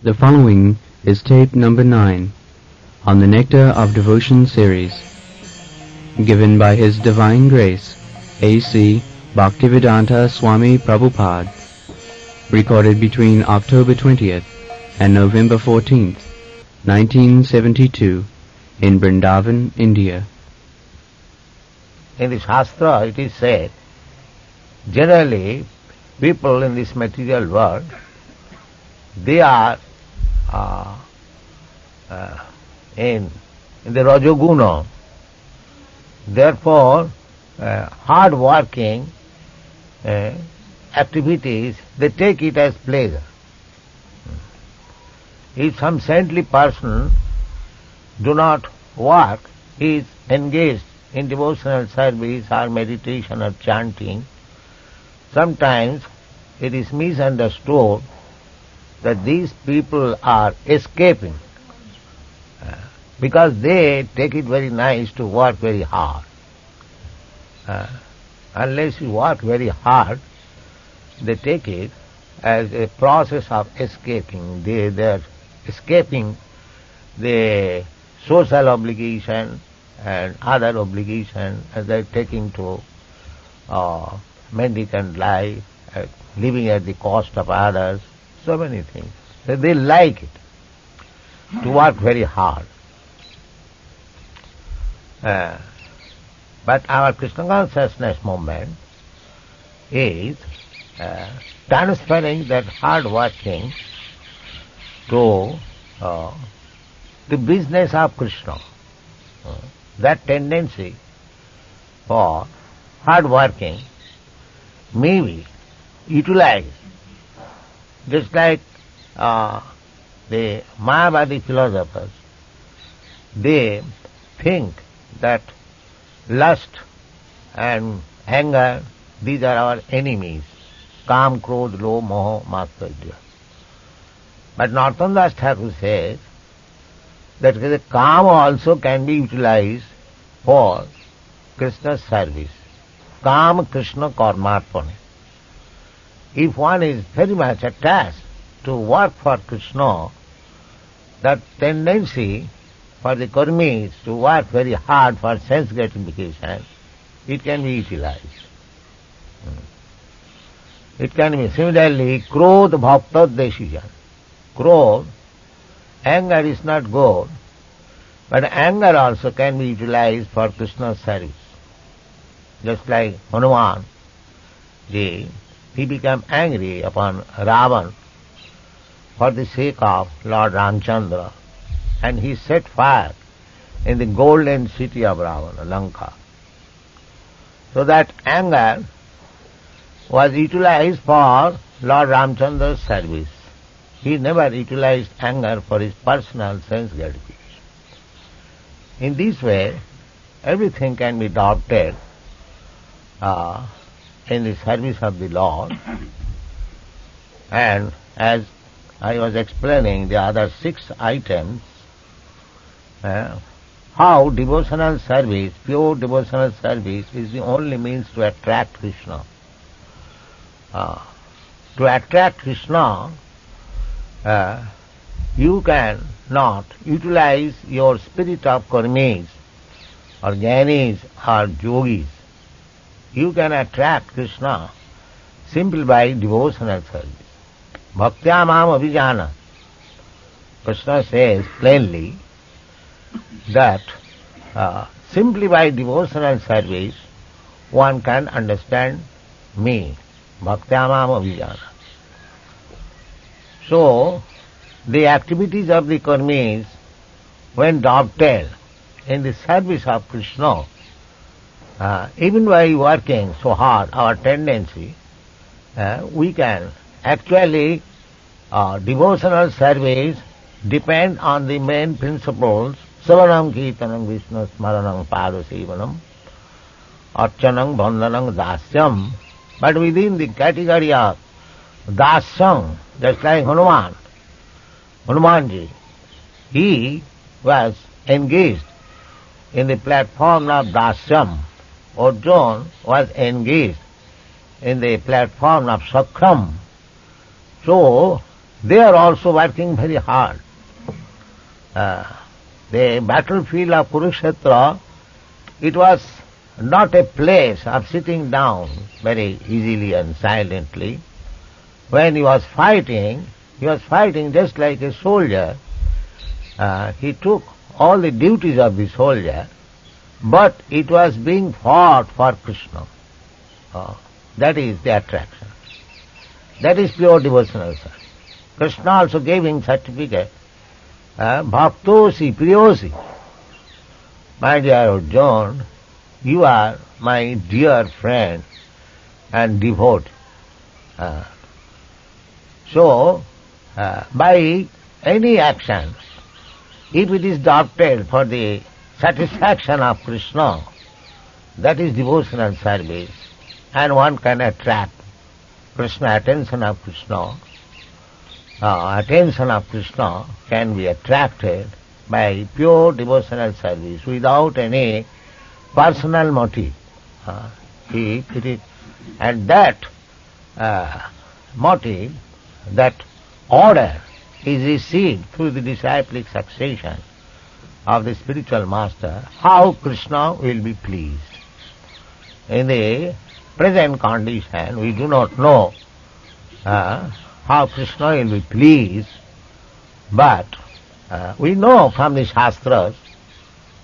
The following is tape number 9 on the Nectar of Devotion series, given by His Divine Grace, A.C. Bhaktivedanta Swami Prabhupada, recorded between October 20th and November 14th, 1972, in Vrindavan, India. In the Shastra it is said, generally people in this material world, they are in the Rajoguna. Therefore, hard working activities, they take it as pleasure. If some saintly person do not work, he is engaged in devotional service or meditation or chanting, sometimes it is misunderstood that these people are escaping because they take it very nice to work very hard. Unless you work very hard, they take it as a process of escaping. They are escaping the social obligation and other obligation, and they are taking to mendicant life, living at the cost of others, so many things. So they like it, to work very hard. But our Krishna consciousness movement is transferring that hard working to the business of Krishna. That tendency for hard working may be utilized, just like the Mayavadi philosophers. They think that lust and anger, these are our enemies. Kam, Krodh, Lobh, Moha, Matsarya. But Narottam Das Thakur says that the Kam also can be utilized for Krishna's service. Kam Krishna Karmarpane. If one is very much attached to work for Krishna, that tendency for the karmis to work very hard for sense gratification, it can be utilized. It can be similarly Krodh Bhakta decision. Krodh, anger is not good, but anger also can be utilized for Krishna's service. Just like Hanuman, he became angry upon Ravan for the sake of Lord Ramchandra, and he set fire in the golden city of Ravana, Lanka. So that anger was utilized for Lord Ramchandra's service. He never utilized anger for his personal sense gratification. In this way, everything can be adopted in the service of the Lord. And as I was explaining the other 6 items, how devotional service, pure devotional service, is the only means to attract Krishna. To attract Krishna, you can not utilize your spirit of karmis or jnanis or yogis. You can attract Krishna simply by devotional service. Bhaktya mam abhijana. Krishna says plainly that simply by devotional service one can understand me. Bhaktya mam abhijana. So, the activities of the karmis, when adopted in the service of Krishna, even by working so hard, our tendency, we can actually, devotional service depend on the main principles, Savanam Kirtanam Vishnu Smaranam Padasevanam, Archanam Bandhanam Dasyam. But within the category of Dasyam, just like Hanumanji, he was engaged in the platform of Dasyam. Arjuna was engaged in the platform of Sakram. So, they are also working very hard. The battlefield of Kurukshetra, it was not a place of sitting down very easily and silently. When he was fighting just like a soldier. He took all the duties of the soldier, but it was being fought for Krishna. That is the attraction. That is pure devotional service. Krishna also gave him certificate, Bhaktosi, Priyosi. My dear John, you are my dear friend and devotee. So, by any action, if it is adopted for the satisfaction of Krishna, that is devotional service, and one can attract Krishna, attention of Krishna. Attention of Krishna can be attracted by pure devotional service without any personal motive. And that motive, that order is received through the disciplic succession of the spiritual master, how Krishna will be pleased. In the present condition, we do not know how Krishna will be pleased, but we know from the Shastras,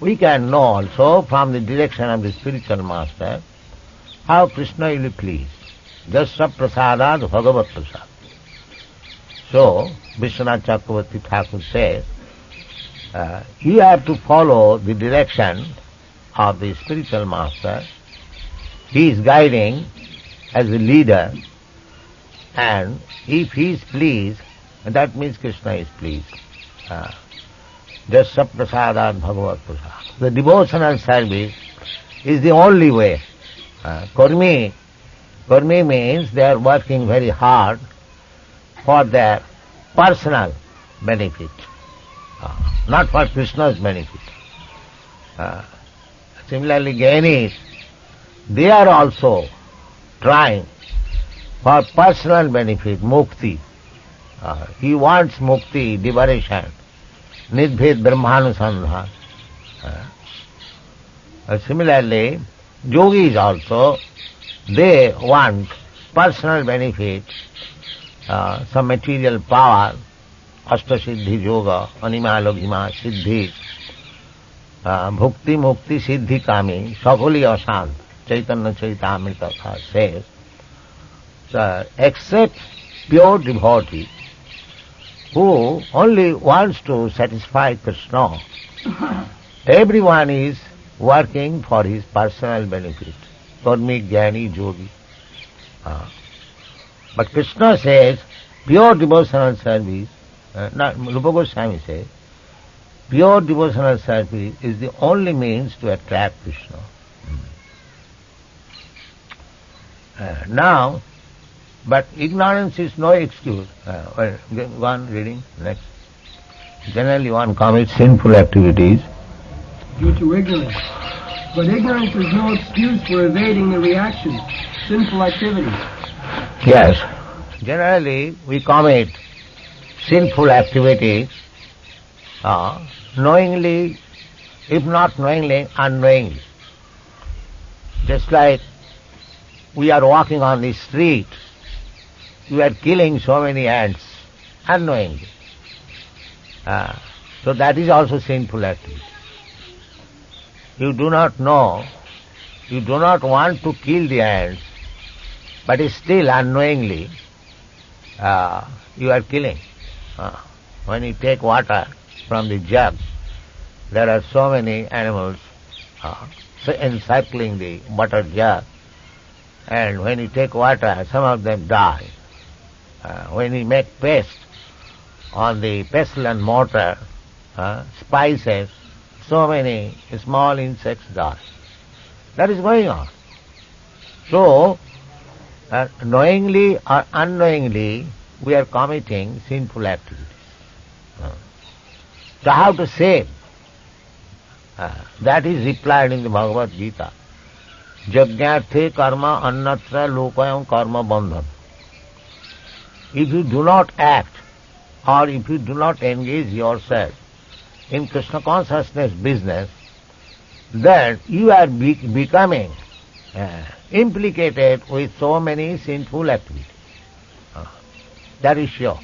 we can know also from the direction of the spiritual master, how Krishna will be pleased. Jasya prasadat bhagavat prasad. So, Vishwanath Chakravarti Thakur says, you have to follow the direction of the spiritual master. He is guiding as a leader, and if he is pleased, that means Krishna is pleased. Jasya prasadat bhagavat prasad. The devotional service is the only way. Karmi means they are working very hard for their personal benefit, not for Krishna's benefit. Similarly, Jnainis, they are also trying for personal benefit, mukti. He wants mukti, liberation, nidbhed brahmanusandhan. Similarly, yogis also, they want personal benefit, some material power, Ashtasiddhi Yoga, Anima Logima Siddhi, Bhukti Mukti Siddhi Kami, Sakali Asant, Chaitanya Charitamrita says, except pure devotee who only wants to satisfy Krishna, everyone is working for his personal benefit. Karmik, Jnani, Yogi. But Krishna says, pure devotional service, Rupa Goswami says, pure devotional service is the only means to attract Krishna. Now, but ignorance is no excuse. Go on reading next. Generally one commits sinful activities due to ignorance. But ignorance is no excuse for evading the reaction, sinful activity. Yes. Generally we commit sinful activities knowingly, if not knowingly, unknowingly. Just like we are walking on the street, we are killing so many ants unknowingly. So that is also sinful activity. You do not know, you do not want to kill the ants, but still unknowingly you are killing. When you take water from the jug, there are so many animals encircling the water jug, and when you take water, some of them die. When you make paste on the pestle and mortar, spices, so many small insects die. That is going on. So, knowingly or unknowingly, we are committing sinful activities. So how to save? That is replied in the Bhagavad Gita. Jagyarthe karma annatra lokayam karma bandhan. If you do not act or if you do not engage yourself in Krishna consciousness business, then you are becoming implicated with so many sinful activities. That is sure.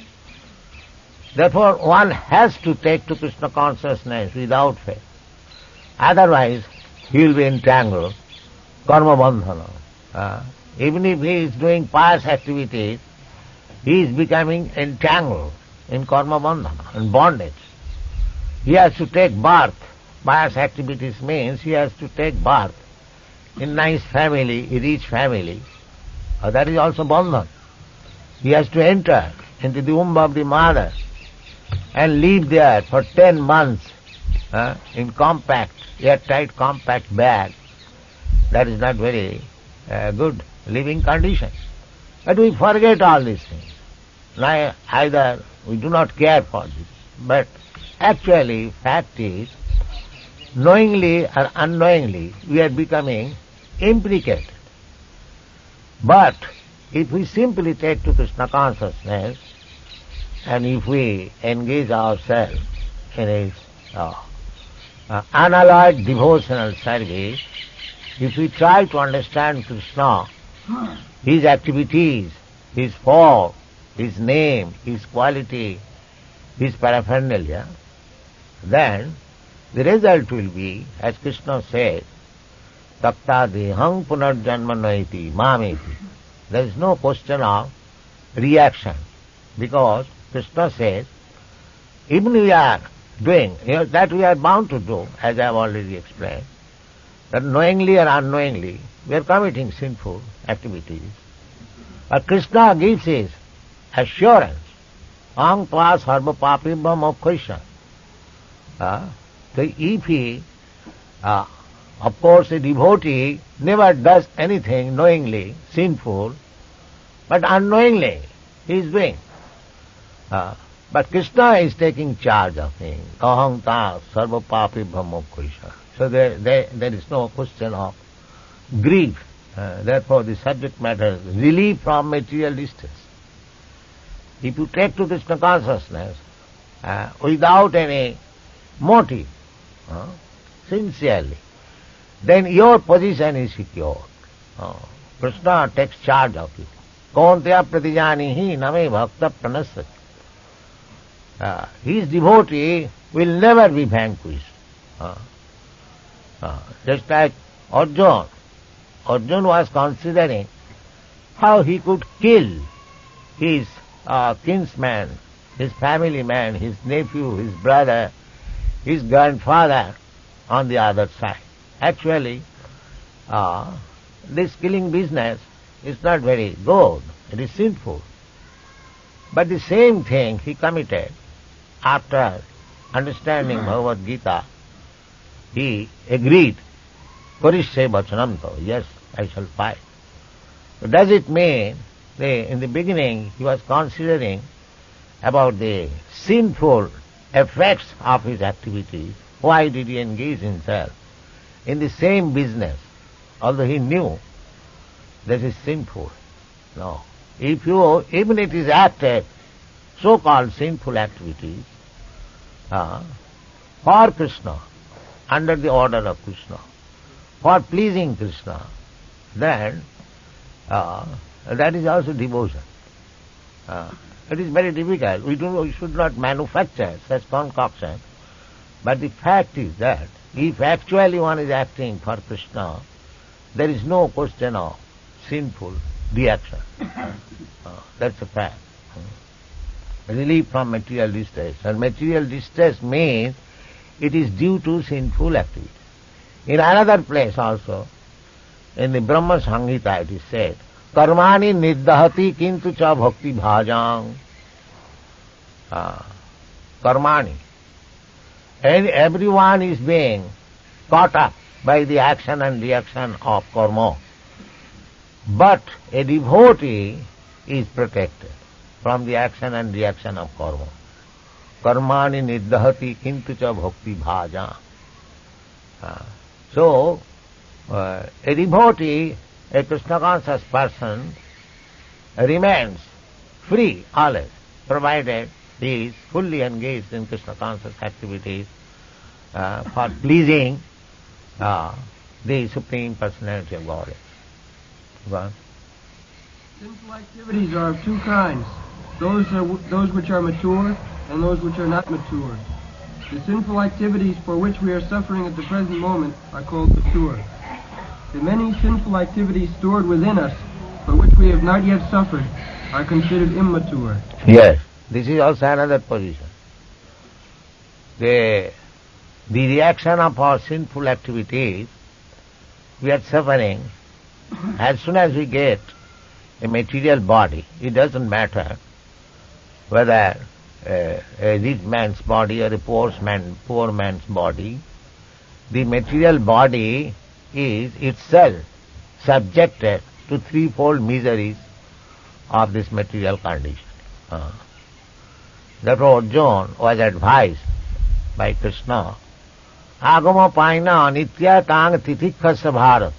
Therefore, one has to take to Krishna consciousness without fail. Otherwise, he will be entangled, karma bandhana. Even if he is doing pious activities, he is becoming entangled in karma bandhana, in bondage. He has to take birth. Pious activities means he has to take birth in nice family, rich family. That is also bandhan. He has to enter into the womb of the mother and live there for 10 months in compact, airtight compact bag. That is not very good living condition. But we forget all these things. Now, either we do not care for this, but actually fact is, knowingly or unknowingly, we are becoming implicated. But if we simply take to Krishna consciousness, and if we engage ourselves in his unalloyed devotional service, if we try to understand Krishna, his activities, his form, his name, his quality, his paraphernalia, then the result will be, as Krishna says, takta dehang punarjanma naiti mameti. There is no question of reaction, because Krishna says, even we are doing, that we are bound to do, as I have already explained, that knowingly or unknowingly, we are committing sinful activities. But Krishna gives his assurance, aham tva sarva papibha moksha. So if he, of course a devotee never does anything knowingly sinful, but unknowingly he is doing. But Krishna is taking charge of him. Aham ta sarva papibha moksha. So there is no question of grief. Therefore the subject matter is relief from material distress. If you take to Krishna consciousness without any motive, sincerely, then your position is secure. Krishna takes charge of you. Kauntya pratijanihi name bhakta pranasati. His devotee will never be vanquished. Just like Arjuna. Arjuna was considering how he could kill his kinsman, his family man, his nephew, his brother, his grandfather on the other side. Actually, this killing business is not very good. It is sinful. But the same thing he committed after understanding Bhagavad Gita. He agreed, Karishye vachanamto, yes, I shall fight. So does it mean that in the beginning he was considering about the sinful effects of his activities? Why did he engage himself in the same business, although he knew that is sinful? No. If you, even it is acted, so-called sinful activities, for Krishna, under the order of Krishna, for pleasing Krishna, then that is also devotion. It is very difficult. We should not manufacture such concoction. But the fact is that if actually one is acting for Krishna, there is no question of sinful reaction. That's a fact. Relief from material distress. And material distress means it is due to sinful activity. In another place also, in the Brahma Samhita it is said, Karmani niddahati kintu cha bhakti bhajang. Karmani. And everyone is being caught up by the action and reaction of karma. But a devotee is protected from the action and reaction of karma. Karmani niddahati kintu cha bhakti bhajang. So, a devotee, a Krishna conscious person, remains free always, provided He is fully engaged in Krishna conscious activities for pleasing the Supreme Personality of Godhead. Go on. Sinful activities are of two kinds. Those which are mature and those which are not mature. The sinful activities for which we are suffering at the present moment are called mature. The many sinful activities stored within us, for which we have not yet suffered, are considered immature. Yes, this is also another position. The reaction of our sinful activities, we are suffering. As soon as we get a material body, it doesn't matter whether a rich man's body or a poor man's body, the material body is itself subjected to threefold miseries of this material condition. Therefore Arjuna was advised by Krishna, Agama paina nitya tang titikhasa bharat.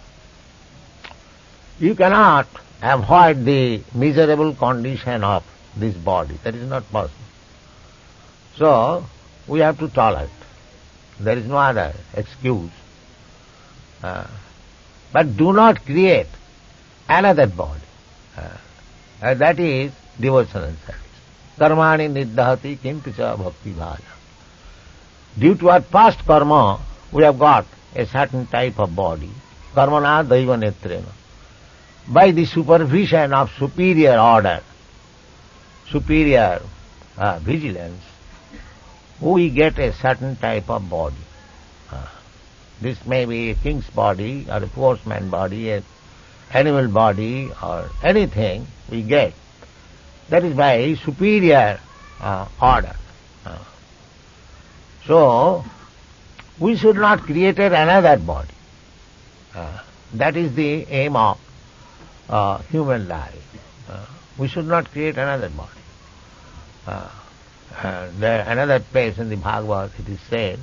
You cannot avoid the miserable condition of this body. That is not possible. So, we have to tolerate. There is no other excuse. But do not create another body. That is devotional service. Karmani niddhati kintucha bhakti bhaja. Due to our past karma, we have got a certain type of body. Karmana daiva netrena. By the supervision of superior order, superior vigilance, we get a certain type of body. This may be a king's body or a poor man's body, an animal body or anything we get. That is by superior order. So, we should not create another body. That is the aim of human life. We should not create another body. Another place in the Bhagavad it is said,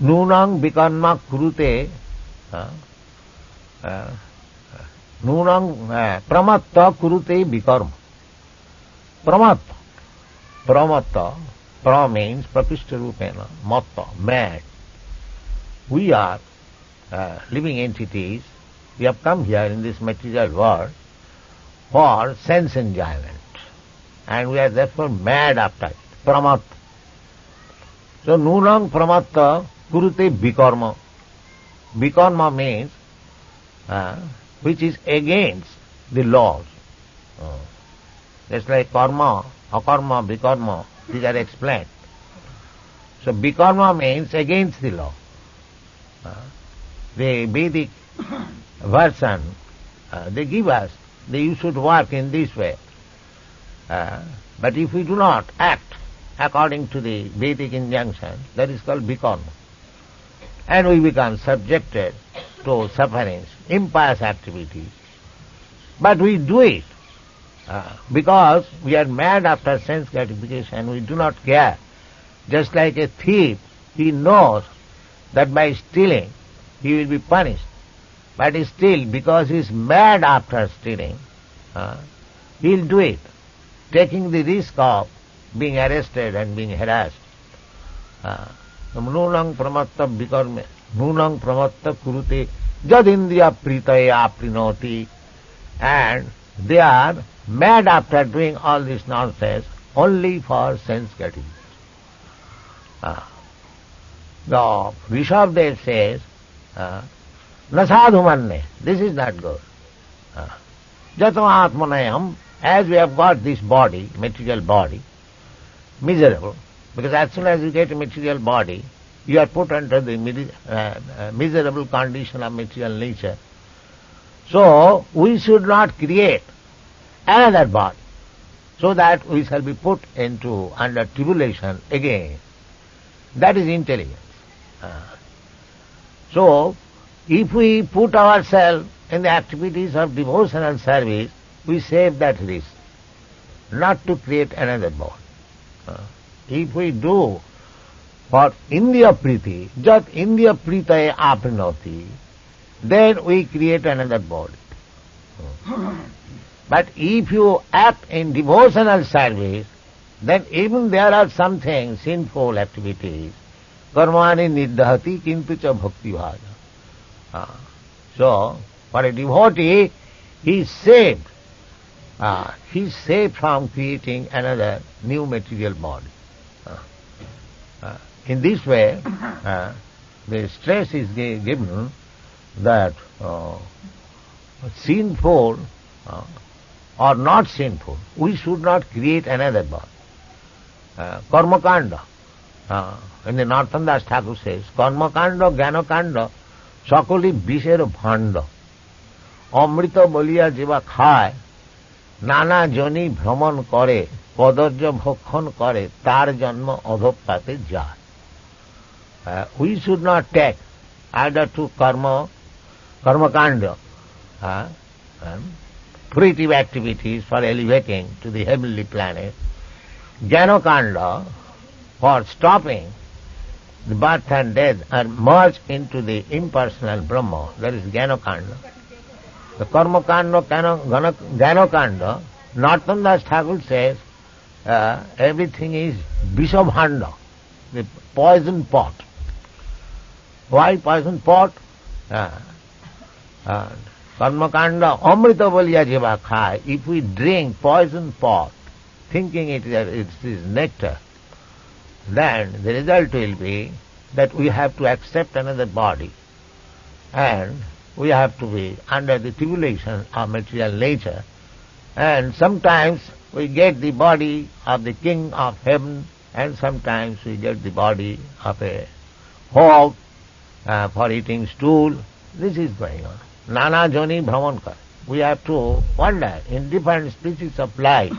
Nunang bikarma kurute Nunang pramatta kurute bikarma. Pramatta, pra means prakishta rupena, matta, mad. We are living entities. We have come here in this material world for sense enjoyment. And we are therefore mad after it. Pramatta. So, nunang pramatta kurute bikarma. Bikarma means which is against the laws. Just like karma, akarma, bikarma, these are explained. So, bikarma means against the law. The Vedic version, they give us, you should work in this way. But if we do not act according to the Vedic injunction, that is called bikarma. And we become subjected to sufferings, impious activities. But we do it because we are mad after sense gratification, we do not care. Just like a thief, he knows that by stealing he will be punished. But still, because he is mad after stealing, he will do it, taking the risk of being arrested and being harassed. Nunang pramatta bikarme, nunang pramatta kurute jadindriya pritaya aprinoti. And they are mad after doing all this nonsense only for sense gratification. The Rishabhdev says, Nasadhu manne, this is not good. Jatam atmanayam, as we have got this body, material body, miserable, because as soon as you get a material body, you are put under the miserable condition of material nature. So, we should not create another body, so that we shall be put under tribulation again. That is intelligence. So, if we put ourselves in the activities of devotional service, we save that risk, not to create another body. If we do for Indriya Priti, Jat Indriya Pritaya Aprinoti, then we create another body. But if you act in devotional service, then even there are something sinful activities. Karmani niddhati kintu cha bhakti bhaja. So, for a devotee, he is saved. He is saved from creating another new material body. In this way, the stress is given that sinful or not sinful, we should not create another body. Karma kanda. When the Narottam Das Thakur says, Karma kanda, Jnana kanda, সকলি বিষের ভাণ্ড অমৃত বলিয়া যেবা খায় নানা Johnny ভ্রমণ করে কদর্য ভক্ষণ করে তার জন্ম অধঃপাতে যায়. We should not take either to karma kanda, fruitive activities for elevating to the heavenly planet, Jnana kanda for stopping the birth and death are merged into the impersonal Brahma, that is Jnana kanda. The karma kanda, Jnana kanda, Narottam Das Thakur says everything is Vishabhanda, the poison pot. Why poison pot? Karma kanda, amrita boliya jeva khai. If we drink poison pot, thinking it is nectar, then the result will be that we have to accept another body and we have to be under the tribulation of material nature, and sometimes we get the body of the king of heaven and sometimes we get the body of a hog for eating stool. This is going on. Nana joni brahmankar. We have to wander in different species of life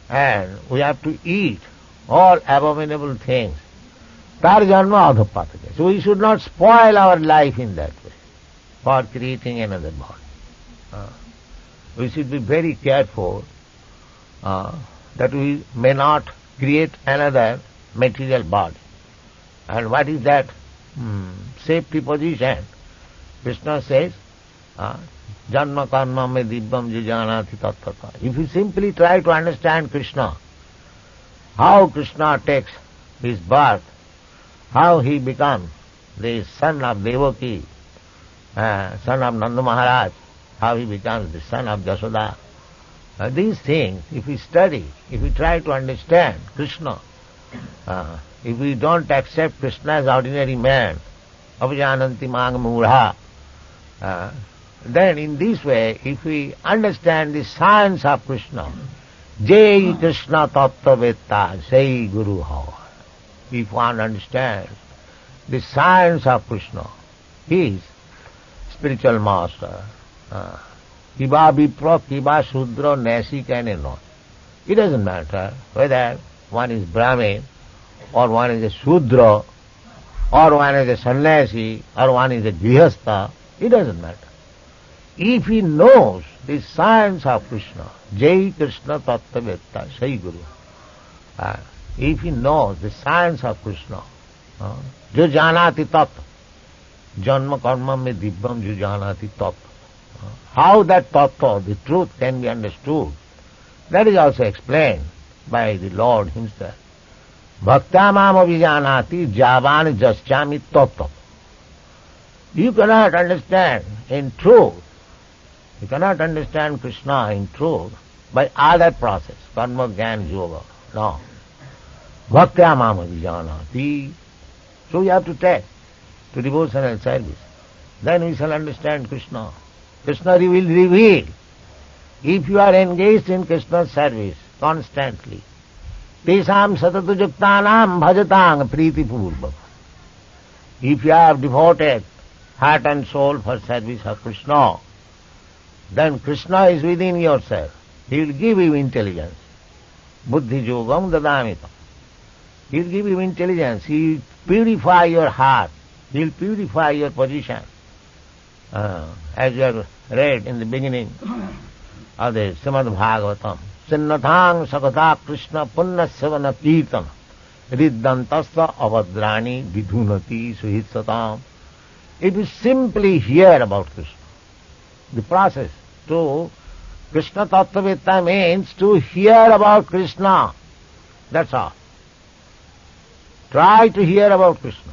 and we have to eat all abominable things. Tar janma adhapatake. So we should not spoil our life in that way for creating another body. We should be very careful that we may not create another material body. And what is that safety position? Krishna says, Janma karma me dibbam jijanati tattata. If you simply try to understand Krishna, how Krishna takes his birth, how he becomes the son of Devaki, son of Nanda Maharaj, how he becomes the son of Jasoda. These things, if we study, if we try to understand Krishna, if we don't accept Krishna as ordinary man, avajananti mang mudha, then in this way, if we understand the science of Krishna, Jai Krishna Tattva Vetta, say Guru Hava. If one understands the science of Krishna, he is spiritual master. Kiba Vipra, Kiba Shudra, Nasi can not. It doesn't matter whether one is Brahmin, or one is a Shudra, or one is a sannyasi, or one is a grihastha. It doesn't matter. If he knows the science of Krishna, Jai Krishna Tattva Vetta, Sai Guru. If he knows the science of Krishna, Jo Janati Tattva, Janma Karma Me Dibbam Jo Janati Tattva. How that Tattva, the truth, can be understood, that is also explained by the Lord himself. Bhaktamam avijanati javan jaschami tattva. You cannot understand in truth, you cannot understand Krishna in truth by other process, karma, jnana, yoga. No. Bhaktyamam avijanati. So you have to take to devotional service. Then we shall understand Krishna. Krishna will reveal. If you are engaged in Krishna's service constantly, tesam satatu juktanam bhajatang priti purva. If you have devoted heart and soul for service of Krishna, then Krishna is within yourself. He will give you intelligence. Buddhi yogam dadamita. He will give you intelligence. He will purify your heart. He will purify your position. As you have read in the beginning of the Srimad Bhagavatam, Sinnathang Sakata Krishna Punna Savana Kirtana Riddantasta Avadrani Vidhunati Suhitsatam. If you simply hear about Krishna, the process to Krishna Tattva Vetta means to hear about Krishna. That's all. Try to hear about Krishna.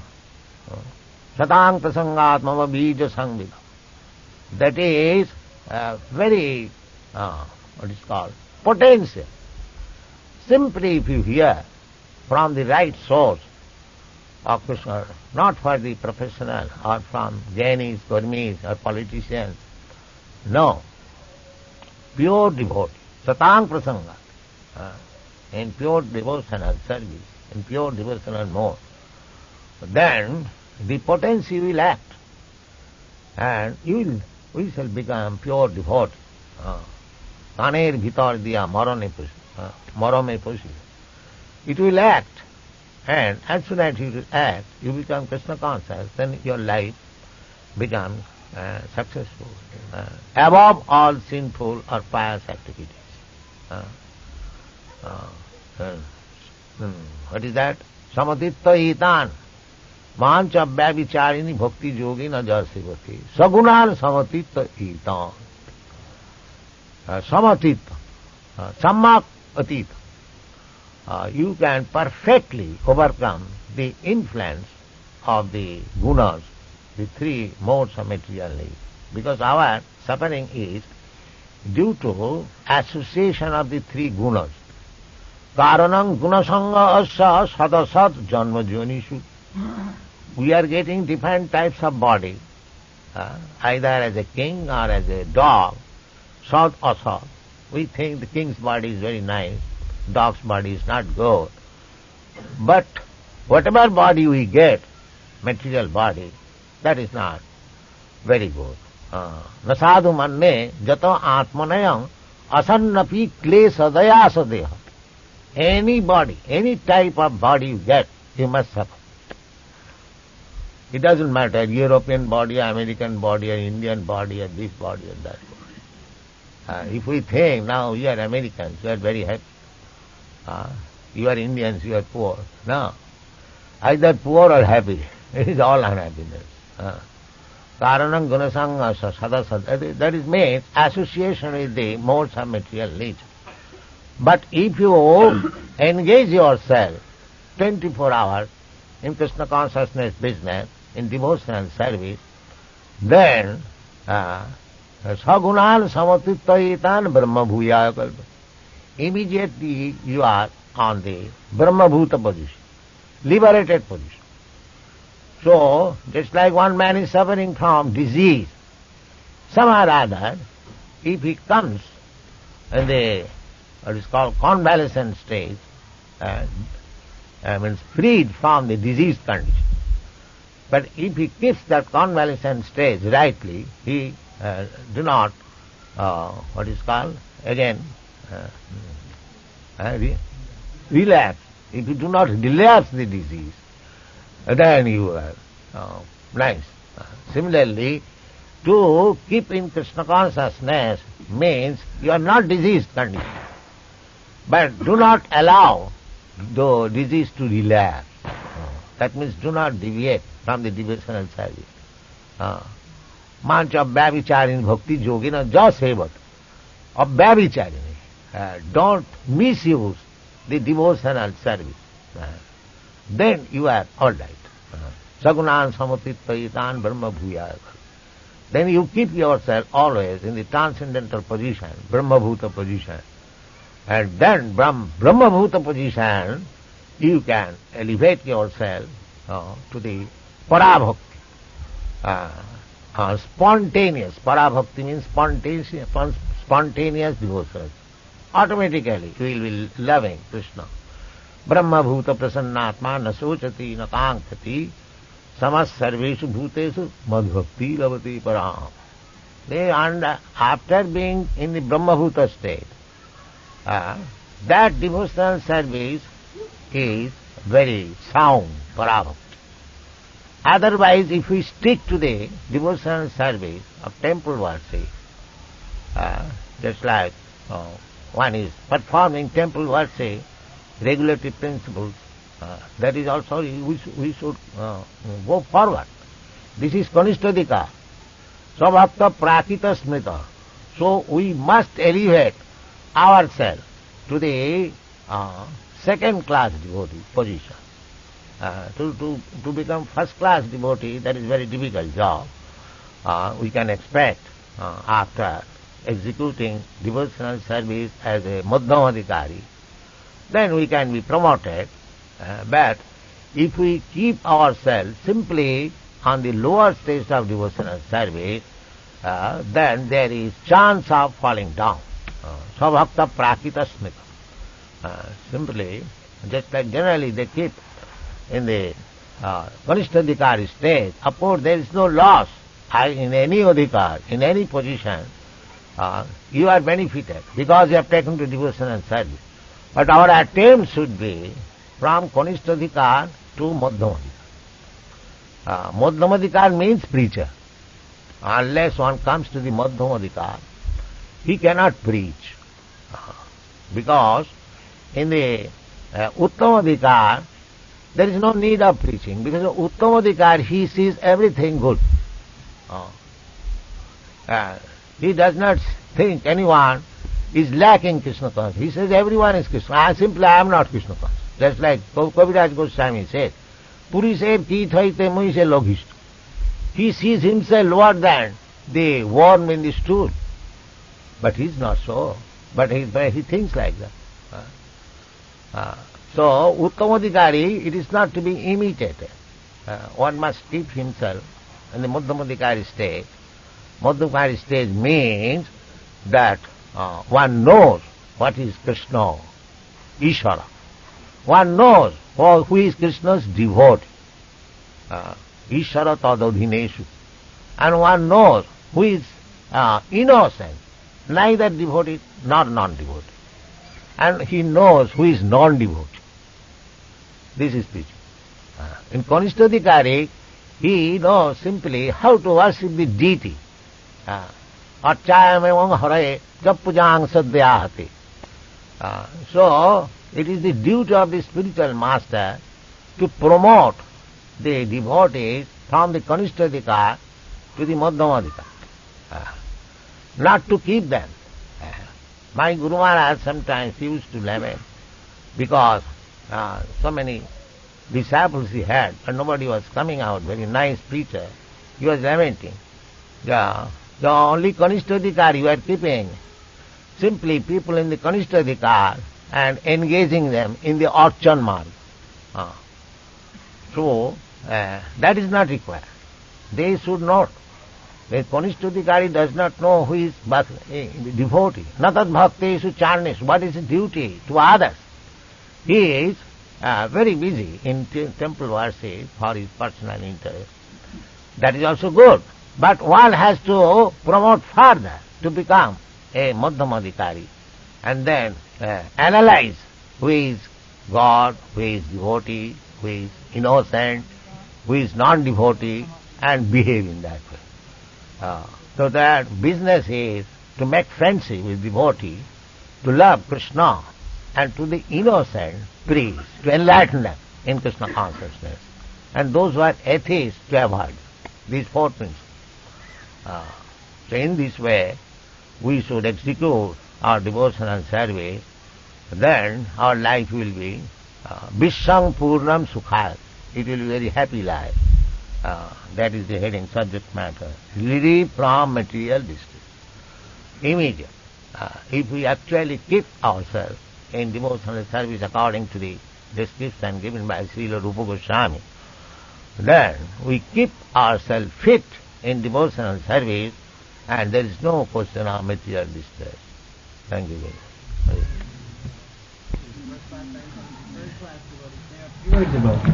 Satang prasangat mama bija sangvida. That is very, what is called, potential. Simply if you hear from the right source of Krishna, not for the professional or from Jainis, Gurmis or politicians, no, pure devotee, satang prasanga, in pure devotional service, in pure devotional mode, then the potency will act and we shall become pure devotee. Kaner bhitar diya marame pushi. It will act, and as soon as it will act, you become Krishna conscious, then your life becomes successful, above all sinful or pious activities. What is that? Samatitta itan mancha vyavicharini bhakti yogi na jasivati sagunan samatitta itan. Samatitta, sammak atita. You can perfectly overcome the influence of the gunas, the three modes of material life. Because our suffering is due to association of the three gunas. Karanam gunasanga asya sadasat janma jonishu. We are getting different types of body, either as a king or as a dog, sad asad. We think the king's body is very nice, dog's body is not good. But whatever body we get, material body, that is not very good. Nasadu manne jato atmanayam asannapi klesha sadeha. Any body, any type of body you get, you must suffer. It doesn't matter, European body, American body, or Indian body, or this body, or that body. If we think now you are Americans, you are very happy. You are Indians, you are poor. No. Either poor or happy. It is all unhappiness. Karanam gunasanga sadasad. That is means association with the modes of material nature. But if you engage yourself 24 hours in Krishna consciousness business, in devotional service, then sagunan samatittaitan brahma bhuyaya kalpa. Immediately you are on the brahma bhuta position, liberated position. So, just like one man is suffering from disease, somehow or other, if he comes in the what is called convalescent stage, means freed from the disease condition. But if he keeps that convalescent stage rightly, he do not, what is called, again, relapse. If you do not relapse the disease, then you are nice. Similarly, to keep in Krishna consciousness means you are not diseased condition. But do not allow the disease to relapse. That means do not deviate from the devotional service. Mancha vyavicharini bhakti yogina jasevat. Of vyavicharini. Don't misuse the devotional service. Then you are all right. Sagunan samatittaitan brahma bhuyaya. Then you keep yourself always in the transcendental position, brahma bhuta position. And then Brahma bhuta position, you can elevate yourself to the parabhakti. Spontaneous. Parabhakti means spontaneous devotion. Automatically you will be loving Krishna. Brahma bhuta prasannatma na sochati na kankati samas sarveshu bhuteshu madhbhakti lavati param. And after being in the Brahma bhuta state, that devotional service is very sound, parabhakti. Otherwise, if we stick to the devotional service of temple worship, just like one is performing temple worship, regulative principles, that is also we should go forward. This is Kanishtadika, Svabhakta Prakita Smrita. So we must elevate ourselves to the second-class devotee position. To become first-class devotee, that is very difficult job. We can expect after executing devotional service as a Madhyamadhikari, then we can be promoted. But if we keep ourselves simply on the lower stage of devotional service, then there is chance of falling down. Svabhakta prakita smita. Simply, just like generally they keep in the Kanishtha stage, of course there is no loss in any adhikar, in any position. You are benefited because you have taken to devotional service. But our attempt should be from Kanishtha to Madhyamadhikar. Madhyamadhikar means preacher. Unless one comes to the Madhyamadhikar, he cannot preach. Because in the Uttamadhikar, there is no need of preaching. Because in Uttamadhikar, he sees everything good. He does not think anyone is lacking Krishna consciousness. He says everyone is Krishna. I am not Krishna conscious. Just like Kaviraj Goswami said, Puri said, ki thaite mui se logist. He sees himself lower than the worm in the stool. But he is not so. But he thinks like that. So, Uttamadhikari, it is not to be imitated. One must keep himself in the Madhyamadhikari stage. Madhyamadhikari stage means that one knows what is Krishna, Ishvara. One knows who is Krishna's devotee. Ishvara tadadhineshu. And one knows who is innocent, neither devotee nor non-devotee. And he knows who is non-devotee. This is preaching. In Kanishtha he knows simply how to worship the deity. Archayam evam haraye jappujang sadhyahati. So, it is the duty of the spiritual master to promote the devotees from the Kanishtha to the Madhyamadhikar. Not to keep them. My Guru Maharaj sometimes used to lament because so many disciples he had, but nobody was coming out, very nice preacher. He was lamenting. The only Kanishtha you are keeping, simply people in the Kanishtha and engaging them in the Archan Marg. So, that is not required. They should not. The Kanishtha does not know who is devotee. Natat bhakteshu charneshu. What is his duty to others? He is very busy in temple worship for his personal interest. That is also good. But one has to promote further to become a Madhyamadhikari and then analyze who is God, who is devotee, who is innocent, who is non-devotee, and behave in that way. So that business is to make friendship with devotee, to love Krishna, and to the innocent preach, to enlighten them in Krishna consciousness. And those who are atheists to avoid these four principles. So in this way, we should execute our devotional service, then our life will be Vishwam Purnam Sukha. It will be a very happy life. That is the heading, subject matter. Relief from material distress. Immediate. If we actually keep ourselves in devotional service according to the description given by Srila Rupa Goswami, then we keep ourselves fit in devotional service and there is no question of material distress. Thank you very much. Pure devotee.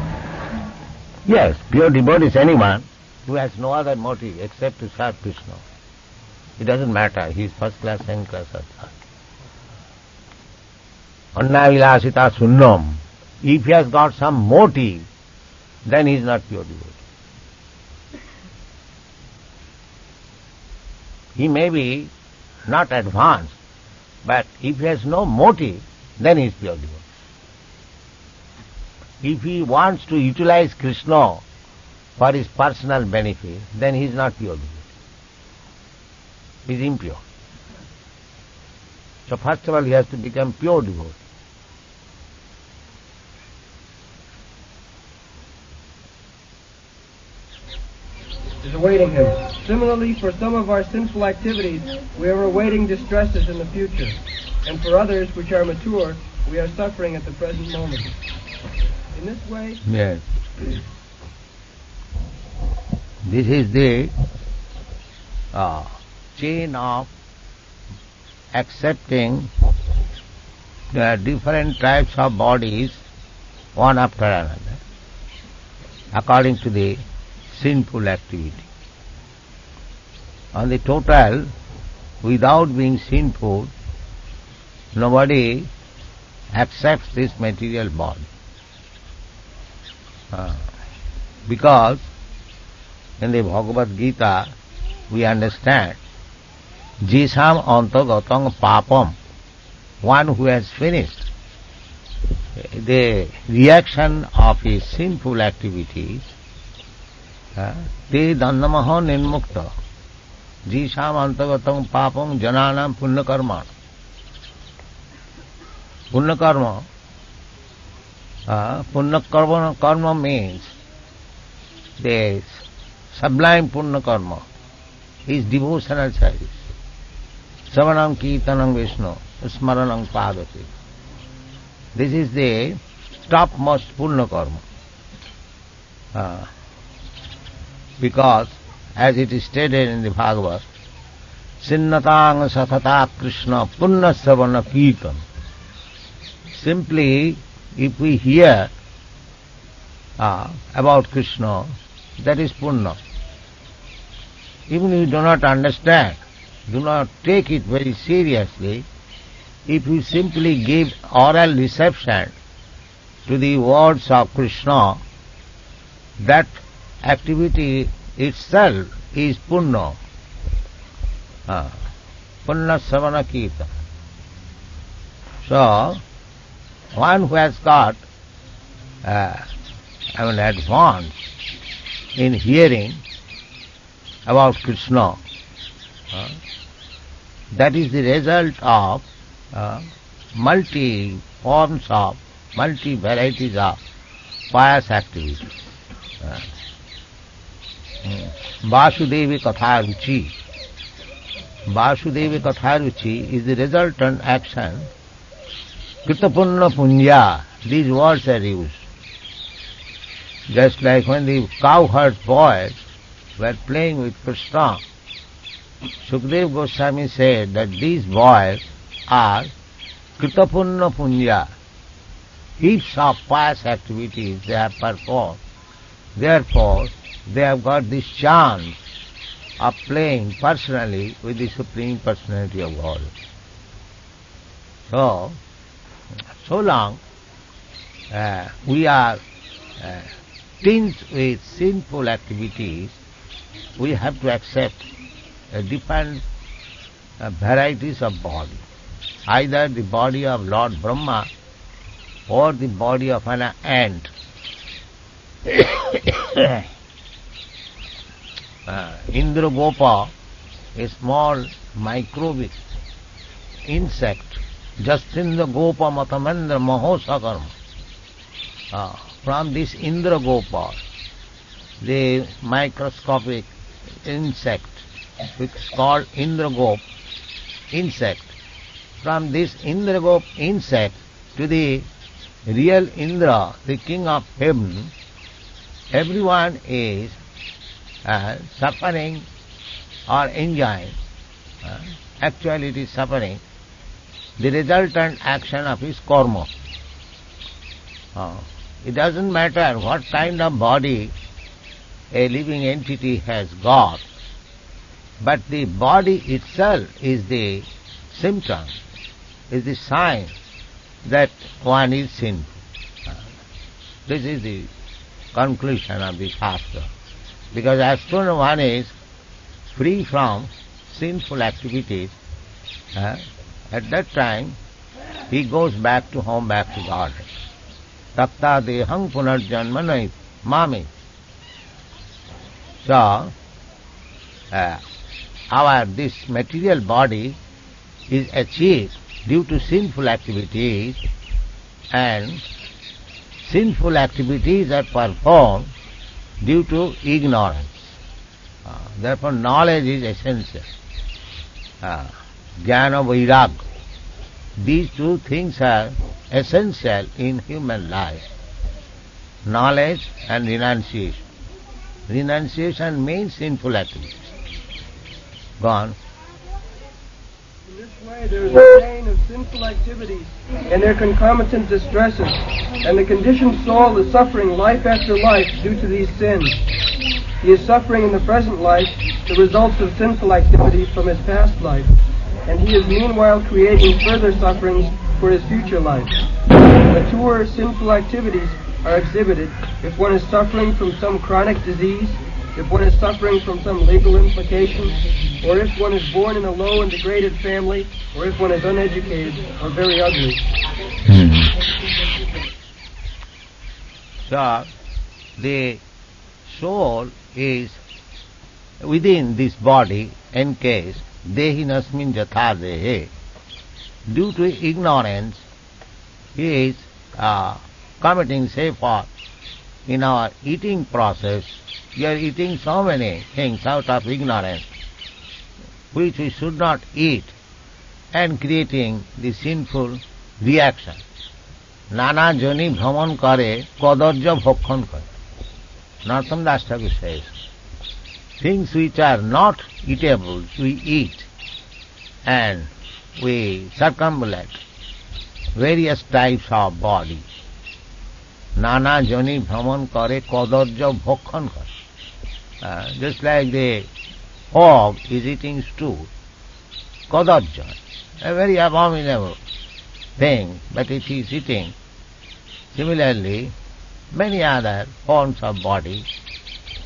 Yes, pure devotee is anyone who has no other motive except to serve Krishna. It doesn't matter, he is first class, second class, or third. Annavilasita sunnam. If he has got some motive, then he is not pure devotee. He may be not advanced, but if he has no motive, then he is pure devotee. If he wants to utilize Krishna for his personal benefit, then he is not pure devotee. He is impure. So first of all he has to become pure devotee. is awaiting him. Similarly, for some of our sinful activities, we are awaiting distresses in the future. And for others which are mature, we are suffering at the present moment. In this way... Yes. This is the chain of accepting the different types of bodies one after another, according to the sinful activity. On the total, without being sinful, nobody accepts this material body. Because in the Bhagavad Gita we understand Jisam Antagatam Papam, one who has finished the reaction of his sinful activities, te dandamaha nirmukta jisam antagatam papam jananam punyakarma. Punyakarma means the sublime punyakarma is devotional service. Savanam kirtanam Vishnu smaranam padati. This is the topmost punyakarma. Because, as it is stated in the Bhagavad, Sinnatang Satata Krishna Punna Savana Kirtan. Simply, if we hear about Krishna, that is punna. Even if you do not understand, do not take it very seriously, if you simply give oral reception to the words of Krishna, that activity itself is punna. Punna savana kirtan. So, one who has got advance in hearing about Krishna, that is the result of multi forms of, multi varieties of pious activities. Vasudevi Katharuchi. Vasudevi Katharuchi is the resultant action. Kritapunna Punya, these words are used. Just like when the cowherd boys were playing with Krishna, Sukadeva Goswami said that these boys are Kritapunna Punya, heaps of pious activities they have performed. Therefore, they have got this chance of playing personally with the Supreme Personality of God. So long we are tinged with sinful activities, we have to accept different varieties of body. Either the body of Lord Brahma or the body of an ant. Indragopa, a small microbic insect, Jastindragopa Matamendra Mahosakarma. From this Indragopa, the microscopic insect, which is called Indragop insect, from this Indragop insect to the real Indra, the king of heaven, everyone is suffering or enjoying. Actually it is suffering the resultant action of his karma. It doesn't matter what kind of body a living entity has got, but the body itself is the symptom, is the sign that one is sinful. This is the conclusion of the Shastra. Because as soon as one is free from sinful activities, at that time he goes back to home, back to God. Takta dehang punarjanmanai mami. So, this material body is achieved due to sinful activities, and sinful activities are performed due to ignorance Therefore knowledge is essential. Jnana vairag. These two things are essential in human life. Knowledge and renunciation. Renunciation means sinful activities. Go on. In this way there is a chain of sinful activities and their concomitant distresses, and the conditioned soul is suffering life after life due to these sins. He is suffering in the present life the results of sinful activity from his past life, and he is meanwhile creating further sufferings for his future life. Mature sinful activities are exhibited if one is suffering from some chronic disease, if one is suffering from some legal implication, or if one is born in a low and degraded family, or if one is uneducated or very ugly. So, the soul is within this body encased, dehinasmin jatha dehe. Due to ignorance, he is committing, say for, in our eating process, we are eating so many things out of ignorance, which we should not eat, and creating the sinful reaction. Nana joni bhraman kare, kadarja bhokhan kare. Narottam Das Thakur says, things which are not eatable we eat, and we circumambulate various types of body. Nana joni bhraman kare, kadarja bhokhan kare. Just like the hog is eating stew, kadarja, a very abominable thing, but it is eating. Similarly, many other forms of body,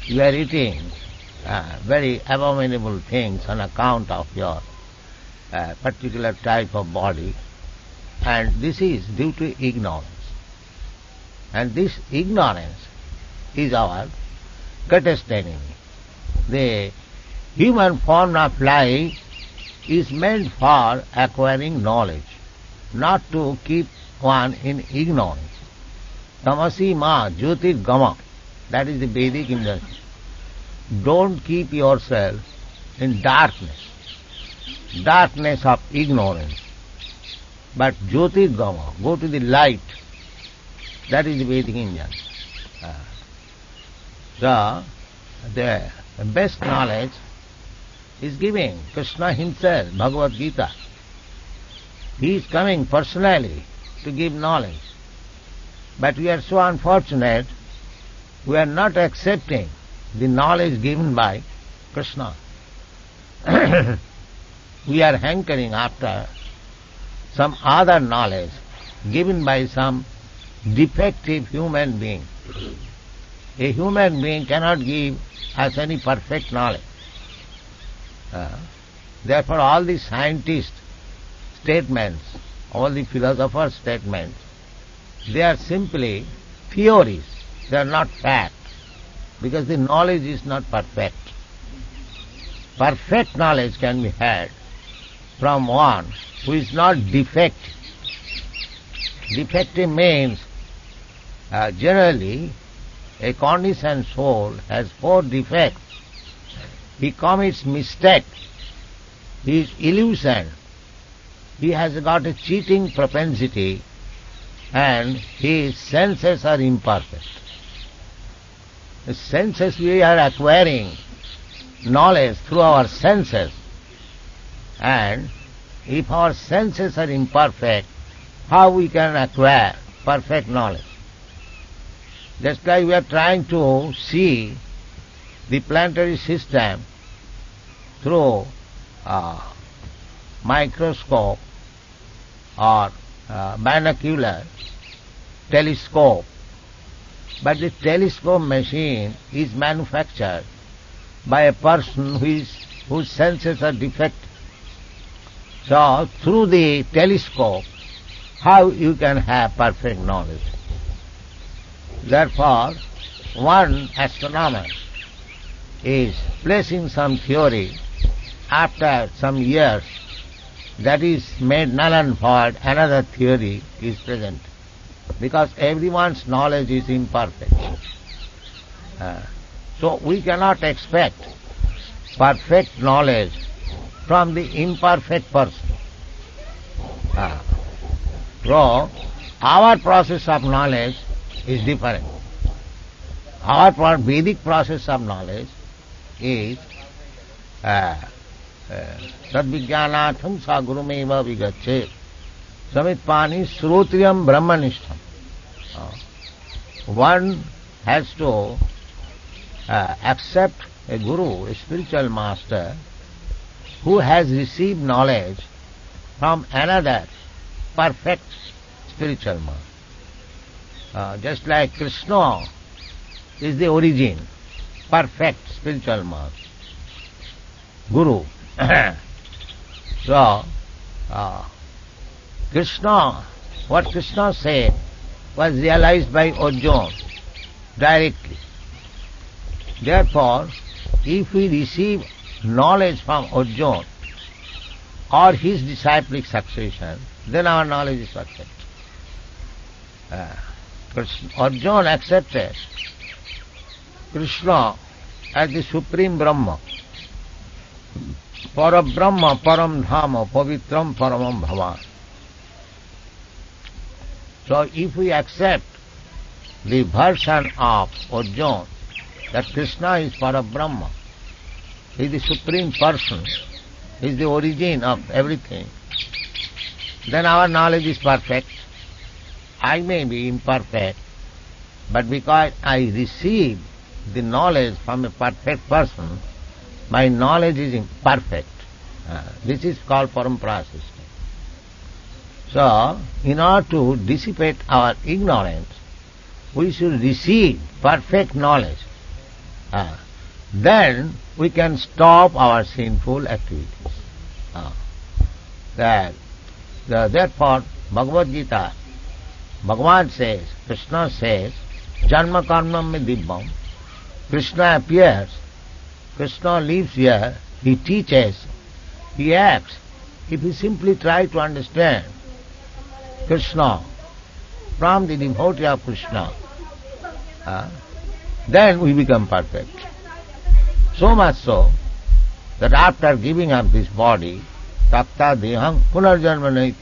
you are eating very abominable things on account of your particular type of body, and this is due to ignorance. And this ignorance is our greatest enemy. The human form of life is meant for acquiring knowledge, not to keep one in ignorance. Tamasi ma jyotir gama, that is the Vedic injunction. Don't keep yourself in darkness of ignorance, but jyotir gama, go to the light. That is the Vedic injunction. So, the best knowledge is giving Krishna himself, Bhagavad Gita. He is coming personally to give knowledge. But we are so unfortunate, we are not accepting the knowledge given by Krishna. We are hankering after some other knowledge given by some defective human being. A human being cannot give us any perfect knowledge. Therefore all the scientists' statements, all the philosophers' statements, they are simply theories, they are not fact, because the knowledge is not perfect. Perfect knowledge can be had from one who is not defective. Defective means generally a conditioned soul has 4 defects. He commits mistake, he is illusion, he has got a cheating propensity, and his senses are imperfect. The senses, we are acquiring knowledge through our senses, and if our senses are imperfect, how we can acquire perfect knowledge? Just like we are trying to see the planetary system through microscope or binocular telescope, but the telescope machine is manufactured by a person whose senses are defective. So through the telescope, how you can have perfect knowledge? Therefore, one astronomer is placing some theory, after some years that is made null and void, another theory is present, because everyone's knowledge is imperfect. So we cannot expect perfect knowledge from the imperfect person. So, our process of knowledge is different. Our Vedic process of knowledge is Sadvijnanatham sa gurumeva vigacche samitpani srotriyam brahmanishtam. One has to accept a guru, a spiritual master, who has received knowledge from another perfect spiritual master. Just like Krishna is the origin, perfect spiritual master, guru. So, Krishna, what Krishna said was realized by Arjuna directly. Therefore, if we receive knowledge from Arjuna or his disciplic succession, then our knowledge is perfect. Arjuna accepted Krishna as the supreme Brahma, Parabrahma, Param Dhama, Pavitram, Paramam Bhavan. So if we accept the version of Arjuna that Krishna is Parabrahma, he is the supreme person, he is the origin of everything, then our knowledge is perfect. I may be imperfect, but because I receive the knowledge from a perfect person, my knowledge is perfect. This is called parampara system. So, in order to dissipate our ignorance, we should receive perfect knowledge. Then we can stop our sinful activities. Therefore, Bhagavad Gita, Bhagavan says, Krishna says, Janma karma me dibbam. Krishna appears, Krishna lives here, he teaches, he acts. If we simply try to understand Krishna from the devotee of Krishna, then we become perfect. So much so that after giving up this body, tapta deham punarjanma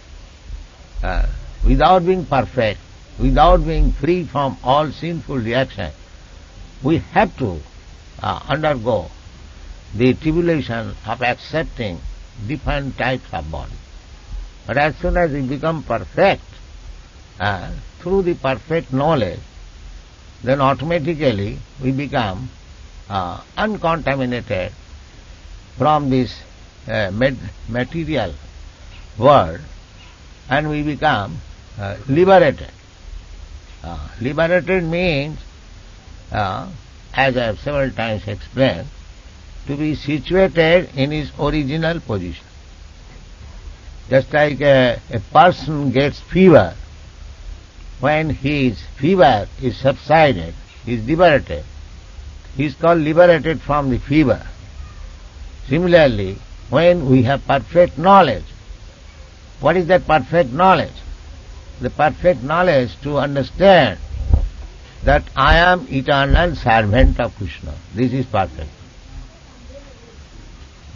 nahi, without being perfect, without being free from all sinful reaction, we have to undergo the tribulation of accepting different types of body. But as soon as we become perfect, through the perfect knowledge, then automatically we become uncontaminated from this material world, and we become liberated. Liberated means, as I have several times explained, to be situated in his original position. Just like a person gets fever, when his fever is subsided, he is liberated. He is called liberated from the fever. Similarly, when we have perfect knowledge, what is that perfect knowledge? The perfect knowledge to understand that I am eternal servant of Krishna. This is perfect.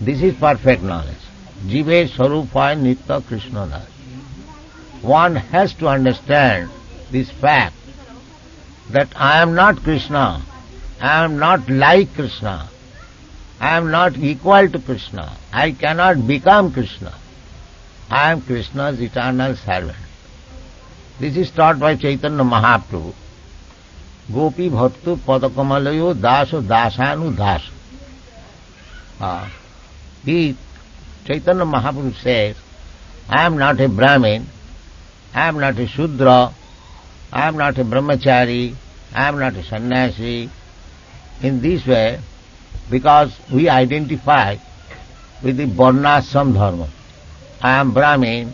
This is perfect knowledge. Jive Swarupaya Nitya Krishna Das. One has to understand this fact that I am not Krishna, I am not like Krishna, I am not equal to Krishna, I cannot become Krishna. I am Krishna's eternal servant. This is taught by Chaitanya Mahaprabhu. Gopi bhattu padakamalayo daso dasanu daso. Chaitanya Mahaprabhu says, I am not a Brahmin, I am not a Shudra, I am not a Brahmachari, I am not a Sannyasi. In this way, because we identify with the Varnashram Dharma. I am Brahmin,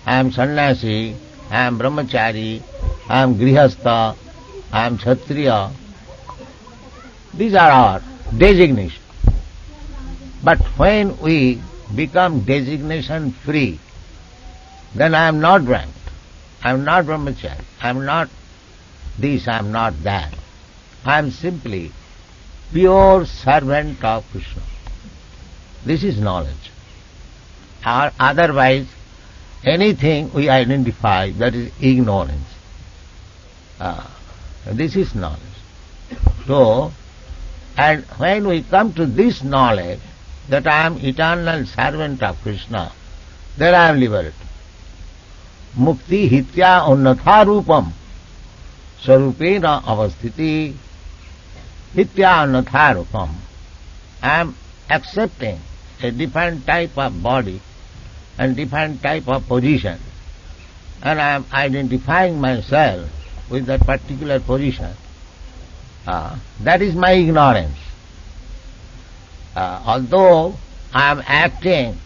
I am Sannyasi, I am Brahmachari, I am Grihastha, I am Kshatriya. These are our designations. But when we become designation free, then I am not Brahmin, I am not Brahmachari, I am not this, I am not that. I am simply pure servant of Krishna. This is knowledge. Or otherwise, anything we identify, that is ignorance. This is knowledge. So, and when we come to this knowledge, that I am eternal servant of Krishna, then I am liberated. Mukti hitya unnatha rupam sarupena avasthiti hitya unnatha rupam. I am accepting a different type of body and different type of position, and I am identifying myself with that particular position. That is my ignorance. Although I am acting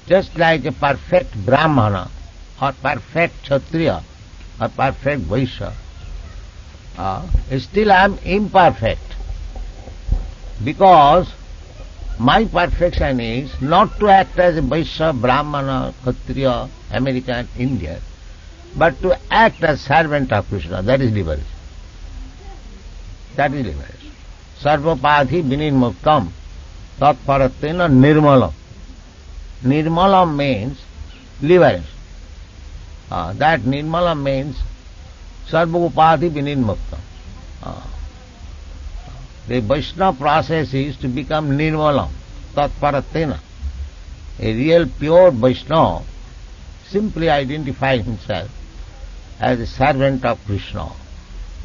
just like a perfect Brahmana or perfect Kshatriya or perfect Vaishya, still I am imperfect, because my perfection is not to act as a Vaishya, Brahmana, Kshatriya, American, Indian, but to act as servant of Krishna. That is liberation. That is liberation. Sarvapadhi vinirmuktam tatparatena nirmalam. Nirmalam means liberation. That nirmalam means sarvapadhi vinirmuktam. The Vaishnava process is to become nirmalam, tatparatena. A real pure Vaishnava simply identifies himself as a servant of Krishna.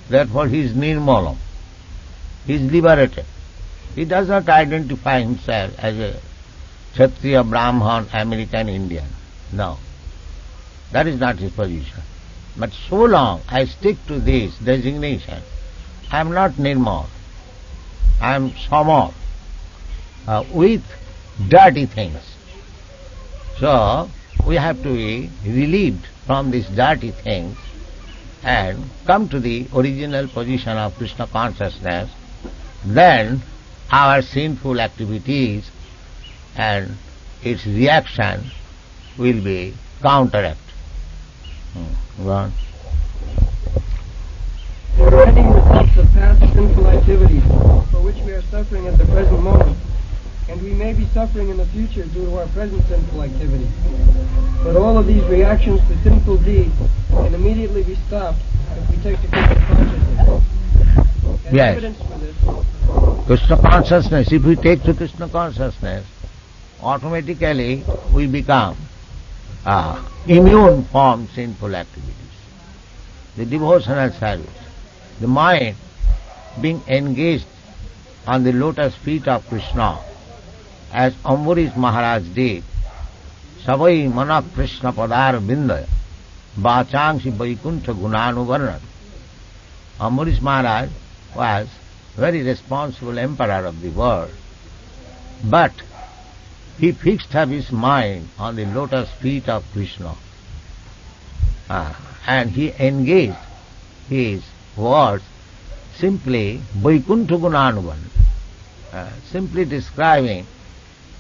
Therefore he is nirmalam. He is liberated. He does not identify himself as a Kshatriya, Brahman, American, Indian. No. That is not his position. But so long I stick to this designation, I am not nirmal. I am samar, with dirty things. So we have to be relieved from these dirty things and come to the original position of Krishna consciousness. Then our sinful activities and its reaction will be counteracted. Go on. Forgetting the thoughts of past sinful activities for which we are suffering at the present moment, and we may be suffering in the future due to our present sinful activities. But all of these reactions to sinful deeds can immediately be stopped if we take to Krishna consciousness. As Yes. evidence for this, Krishna consciousness, if we take to Krishna consciousness, automatically we become immune from sinful activities. The devotional service, the mind being engaged on the lotus feet of Krishna, as Ambarish Maharaj did, Savai Manak Krishna Padar Bindaya Vachangsi Vaikuntha Gunanuvarnat. Ambarish Maharaj was very responsible emperor of the world, but he fixed up his mind on the lotus feet of Krishna, and he engaged his words simply Vaikuntha Gunanuvarnat, simply describing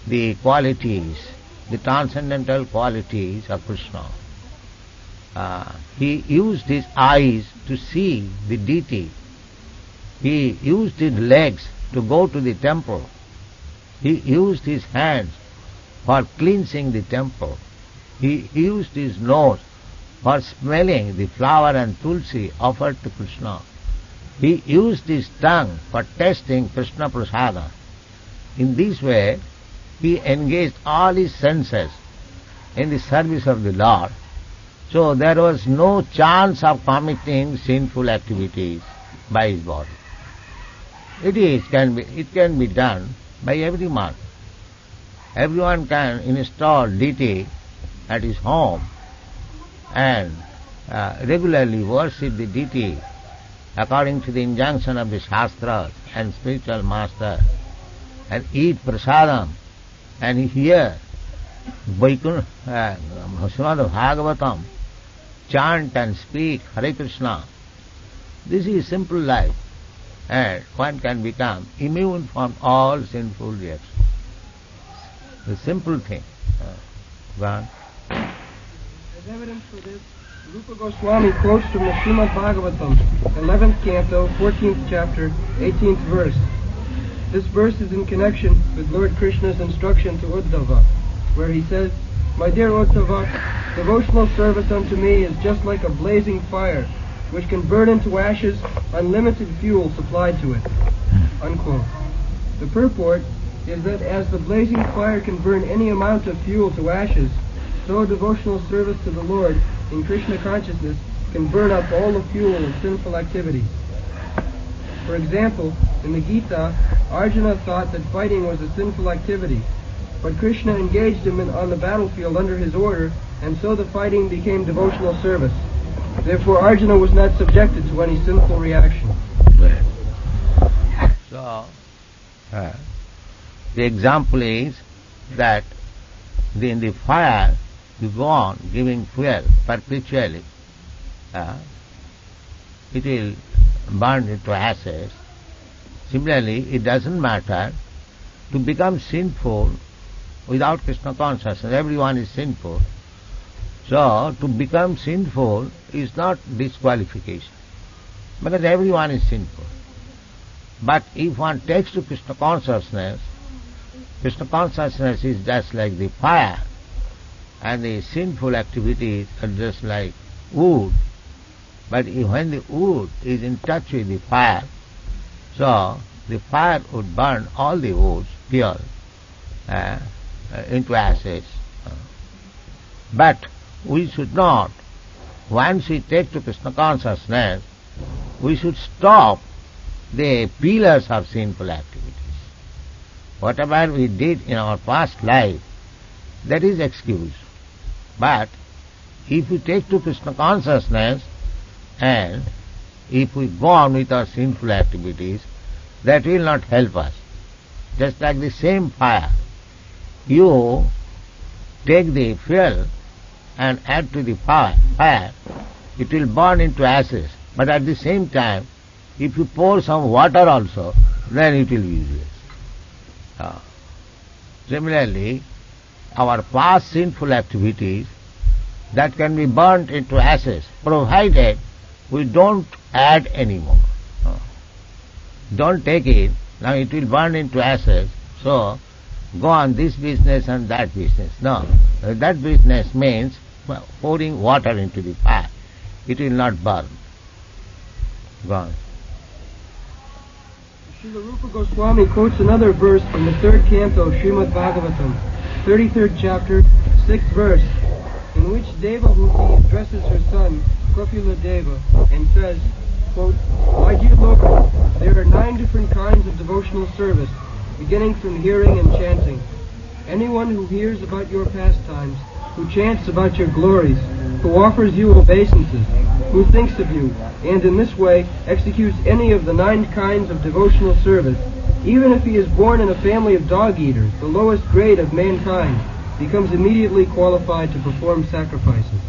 the qualities, the transcendental qualities of Krishna. He used his eyes to see the deity. He used his legs to go to the temple. He used his hands for cleansing the temple. He used his nose for smelling the flower and tulsi offered to Krishna. He used his tongue for tasting Krishna prasada. In this way, he engaged all his senses in the service of the Lord. So there was no chance of committing sinful activities by his body. It can be done by everyone. Everyone can install deity at his home and regularly worship the deity according to the injunction of the Shastras and spiritual master, and eat prasadam and hear Srimad Bhagavatam, chant and speak Hare Krishna. This is simple life, and one can become immune from all sinful reactions. The simple thing. as evidence for this, Rupa Goswami quotes from the Srimad Bhagavatam, 11th canto, 14th chapter, 18th verse. This verse is in connection with Lord Krishna's instruction to Uddhava, where he says, "My dear Uddhava, devotional service unto me is just like a blazing fire, which can burn into ashes unlimited fuel supplied to it." Unquote. The purport is that as the blazing fire can burn any amount of fuel to ashes, so devotional service to the Lord in Krishna consciousness can burn up all the fuel of sinful activities. For example, in the Gita, Arjuna thought that fighting was a sinful activity, but Krishna engaged him on the battlefield under his order, and so the fighting became devotional service. Therefore, Arjuna was not subjected to any sinful reaction. So, the example is that in the fire you go on giving fuel perpetually. It will burn into ashes. Similarly, it doesn't matter to become sinful without Krishna consciousness. Everyone is sinful. So, to become sinful is not disqualification, because everyone is sinful. But if one takes to Krishna consciousness is just like the fire, and the sinful activities are just like wood. But when the wood is in touch with the fire, so the fire would burn all the woods pure into ashes. But we should not, once we take to Krishna consciousness, we should stop the pillars of sinful activities. Whatever we did in our past life, that is excuse. But if we take to Krishna consciousness and if we go on with our sinful activities, that will not help us. Just like the same fire, you take the fuel and add to the fire, it will burn into ashes. But at the same time, if you pour some water also, then it will be useless. Similarly, our past sinful activities, that can be burnt into ashes, provided we don't add any more. Don't take it, now it will burn into ashes, so go on this business and that business. No, that business means pouring water into the fire. It will not burn. Go on. Srila Rupa Goswami quotes another verse from the 3rd canto of Srimad Bhagavatam, 33rd chapter, 6th verse, in which Devahuti addresses her son, Kapila Deva, and says, quote, "My dear Lord, there are 9 different kinds of devotional service, beginning from hearing and chanting. Anyone who hears about your pastimes, who chants about your glories, who offers you obeisances, who thinks of you, and in this way executes any of the 9 kinds of devotional service, even if he is born in a family of dog-eaters, the lowest grade of mankind, becomes immediately qualified to perform sacrifices."